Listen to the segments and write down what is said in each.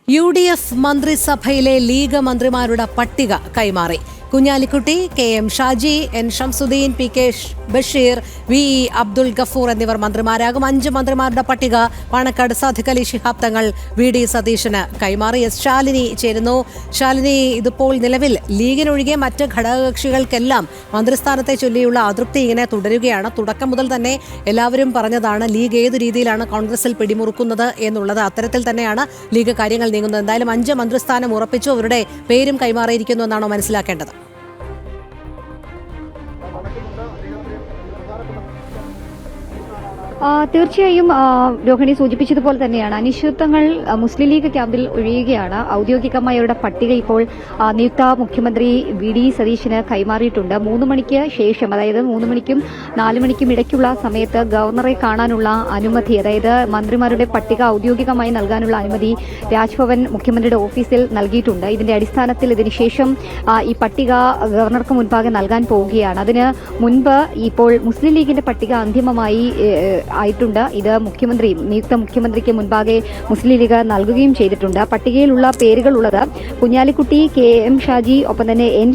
UDF മന്ത്രിസഭയിലെ league മന്ത്രിമാരുടെ പട്ടിക കൈമാറി. Kunhalikutty, KM Shaji, N Shamsuddin, PK Basheer, VE Abdul Gafoor എന്നിവർ മന്ത്രിമാരാകും. 5 മന്ത്രിമാരുടെ പട്ടിക പാണക്കാട് സാദിഖ് അലി ശിഹാബ് തങ്ങൾ VD സതീശന് കൈമാറി. S ശാലിനി ചേരുന്നു. ശാലിനി, ഇതിപ്പോൾ നിലവിൽ ലീഗിനൊഴികെ മറ്റ് ഘടകകക്ഷികൾക്കെല്ലാം മന്ത്രിസ്ഥാനത്തെ ചൊല്ലിയുള്ള അതൃപ്തി ഇങ്ങനെ തുടരുകയാണ്. തുടക്കം മുതൽ തന്നെ എല്ലാവരും പറഞ്ഞതാണ് ലീഗ് ഏത് രീതിയിലാണ് കോൺഗ്രസിൽ പിടിമുറുക്കുന്നത് എന്നുള്ളത്. അത്തരത്തിൽ തന്നെയാണ് ലീഗ് കാര്യങ്ങൾ നീങ്ങുന്നത്. എന്തായാലും 5 മന്ത്രിസ്ഥാനം ഉറപ്പിച്ചു. അവരുടെ പേരും കൈമാറിയിരിക്കുന്നു എന്നാണോ മനസ്സിലാക്കേണ്ടത്? തീർച്ചയായും രോഹിണി സൂചിപ്പിച്ചതുപോലെ തന്നെയാണ് അനിശ്ചിതത്വങ്ങൾ മുസ്ലിം ലീഗ് ക്യാമ്പിൽ ഒഴിയുകയാണ്. ഔദ്യോഗികമായ അവരുടെ പട്ടിക ഇപ്പോൾ നിയുക്ത മുഖ്യമന്ത്രി VD സതീശന് കൈമാറിയിട്ടുണ്ട്. 3 മണിക്ക് ശേഷം, അതായത് 3 മണിക്കും 4 മണിക്കും ഇടയ്ക്കുള്ള സമയത്ത് ഗവർണറെ കാണാനുള്ള അനുമതി, അതായത് മന്ത്രിമാരുടെ പട്ടിക ഔദ്യോഗികമായി നൽകാനുള്ള അനുമതി രാജ്ഭവൻ മുഖ്യമന്ത്രിയുടെ ഓഫീസിൽ നൽകിയിട്ടുണ്ട്. ഇതിന്റെ അടിസ്ഥാനത്തിൽ ഇതിനുശേഷം ഈ പട്ടിക ഗവർണർക്ക് മുൻപാകെ നൽകാൻ പോവുകയാണ്. അതിന് മുൻപ് ഇപ്പോൾ മുസ്ലിം ലീഗിന്റെ പട്ടിക അന്തിമമായി ആയിട്ടുണ്ട്. ഇത് നിയുക്ത മുഖ്യമന്ത്രിക്ക് മുൻപാകെ മുസ്ലിം ലീഗ് നൽകുകയും ചെയ്തിട്ടുണ്ട്. പട്ടികയിലുള്ള പേരുകളുള്ളത് കുഞ്ഞാലിക്കുട്ടി, KM ഷാജി, ഒപ്പം തന്നെ N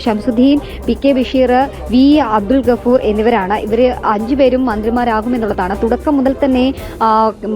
Shamsuddin, PK Basheer, VE Abdul Gafoor എന്നിവരാണ്. ഇവർ 5 പേരും മന്ത്രിമാരാകുമെന്നുള്ളതാണ്. തുടക്കം മുതൽ തന്നെ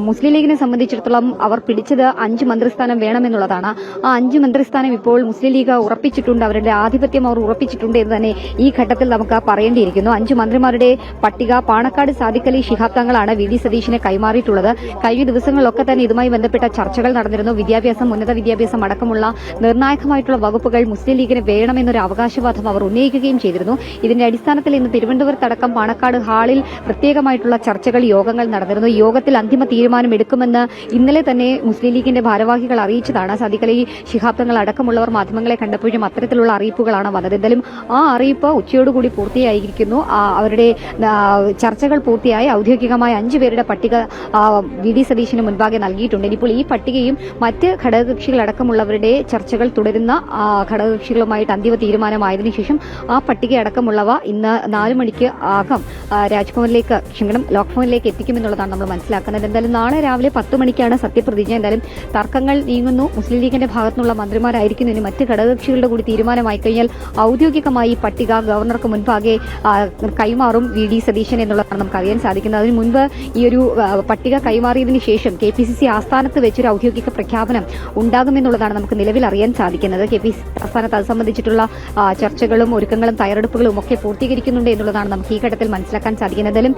മുസ്ലിം ലീഗിനെ സംബന്ധിച്ചിടത്തോളം അവർ പിടിച്ചത് 5 മന്ത്രിസ്ഥാനം വേണമെന്നുള്ളതാണ്. ആ 5 മന്ത്രിസ്ഥാനം ഇപ്പോൾ മുസ്ലിം ലീഗ് ഉറപ്പിച്ചിട്ടുണ്ട്. അവരുടെ ആധിപത്യം അവർ ഉറപ്പിച്ചിട്ടുണ്ട് എന്ന് തന്നെ ഈ ഘട്ടത്തിൽ നമുക്ക് പറയേണ്ടിയിരിക്കുന്നു. 5 മന്ത്രിമാരുടെ പട്ടിക പാണക്കാട് സാദിഖ് അലി ശിഹാബ് തങ്ങളാണ് VD സതീശനെ കൈമാറിയിട്ടുള്ളത്. കഴിഞ്ഞ ദിവസങ്ങളിലൊക്കെ തന്നെ ഇതുമായി ബന്ധപ്പെട്ട ചർച്ചകൾ നടന്നിരുന്നു. വിദ്യാഭ്യാസം, ഉന്നത വിദ്യാഭ്യാസം അടക്കമുള്ള നിർണായകമായിട്ടുള്ള വകുപ്പുകൾ മുസ്ലിം ലീഗിന് വേണമെന്നൊരു അവകാശവാദം അവർ ഉന്നയിക്കുകയും ചെയ്തിരുന്നു. ഇതിന്റെ അടിസ്ഥാനത്തിൽ ഇന്ന് തിരുവനന്തപുരത്തടക്കം പാണക്കാട് ഹാളിൽ പ്രത്യേകമായിട്ടുള്ള ചർച്ചകൾ, യോഗങ്ങൾ നടന്നിരുന്നു. യോഗത്തിൽ അന്തിമ തീരുമാനം എടുക്കുമെന്ന് ഇന്നലെ തന്നെ മുസ്ലിം ലീഗിന്റെ ഭാരവാഹികൾ അറിയിച്ചതാണ്. സാദിഖ് അലി ശിഹാബ് തങ്ങൾ അടക്കമുള്ളവർ മാധ്യമങ്ങളെ കണ്ടപ്പോഴും അത്തരത്തിലുള്ള അറിയിപ്പുകളാണ് വന്നത്. എന്തായാലും ആ അറിയിപ്പ് ഉച്ചയോടുകൂടി പൂർത്തിയായിരിക്കുന്നു. അവരുടെ ചർച്ചകൾ പൂർത്തിയായി ഔദ്യോഗികമായ 5 പേരുടെ പട്ടിക VD സതീശന് മുൻപാകെ നൽകിയിട്ടുണ്ട്. ഇനിയിപ്പോൾ ഈ പട്ടികയും മറ്റ് ഘടകകക്ഷികളടക്കമുള്ളവരുടെ ചർച്ചകൾ തുടരുന്ന ഘടകകക്ഷികളുമായിട്ട് അന്തിമ തീരുമാനമായതിനു ശേഷം ആ പട്ടിക അടക്കമുള്ളവ ഇന്ന് 4 മണിക്ക് ലോക്ഭവനിലേക്ക് എത്തിക്കുമെന്നുള്ളതാണ് നമ്മൾ മനസ്സിലാക്കുന്നത്. എന്തായാലും നാളെ രാവിലെ 10 മണിക്കാണ് സത്യപ്രതിജ്ഞ. എന്തായാലും തർക്കങ്ങൾ നീങ്ങുന്നു. മുസ്ലിം ലീഗിന്റെ ഭാഗത്തുനിന്നുള്ള മന്ത്രിമാരായിരിക്കുന്നു. ഇനി മറ്റ് ഘടകകക്ഷികളുടെ കൂടി തീരുമാനമായി കഴിഞ്ഞാൽ ഔദ്യോഗികമായി പട്ടിക ഗവർണർക്ക് മുൻപാകെ കൈമാറും VD സതീശൻ എന്നുള്ളതാണ് നമുക്ക് അറിയാൻ സാധിക്കുന്നത്. അതിനു മുൻപ് ഈ ഒരു പട്ടിക കൈമാറിയതിനു ശേഷം KPCC ആസ്ഥാനത്ത് വെച്ചൊരു ഔദ്യോഗിക പ്രഖ്യാപനം ഉണ്ടാകുമെന്നുള്ളതാണ് നമുക്ക് നിലവിൽ അറിയാൻ സാധിക്കുന്നത്. KPCC ആസ്ഥാനത്ത് അത് സംബന്ധിച്ചിട്ടുള്ള ചർച്ചകളും ഒരുക്കങ്ങളും തയ്യാറെടുപ്പുകളും ഒക്കെ പൂർത്തീകരിക്കുന്നുണ്ട് എന്നുള്ളതാണ് നമുക്ക് ഈ ഘട്ടത്തിൽ മനസ്സിലാക്കാൻ സാധിക്കുന്നത്. എന്തായാലും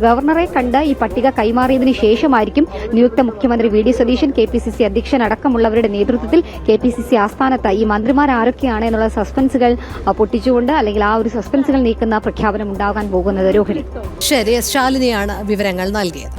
ഗവർണറെ കണ്ട് ഈ പട്ടിക കൈമാറിയതിനു ശേഷമായിരിക്കും നിയുക്ത മുഖ്യമന്ത്രി VD സതീശൻ KPCC അധ്യക്ഷൻ അടക്കമുള്ളവരുടെ നേതൃത്വത്തിൽ KPCC ആസ്ഥാനത്ത് ഈ മന്ത്രിമാർ ആരൊക്കെയാണ് എന്നുള്ള സസ്പെൻസുകൾ പൊട്ടിച്ചുകൊണ്ട്, അല്ലെങ്കിൽ ആ ഒരു സസ്പെൻസുകൾ നീക്കുന്ന പ്രഖ്യാപനം ഉണ്ടാകാൻ പോകുന്നത്. രോഹിണി, ശരി, ശാലിനിയാണ് വിവരങ്ങൾ നൽകിയത്.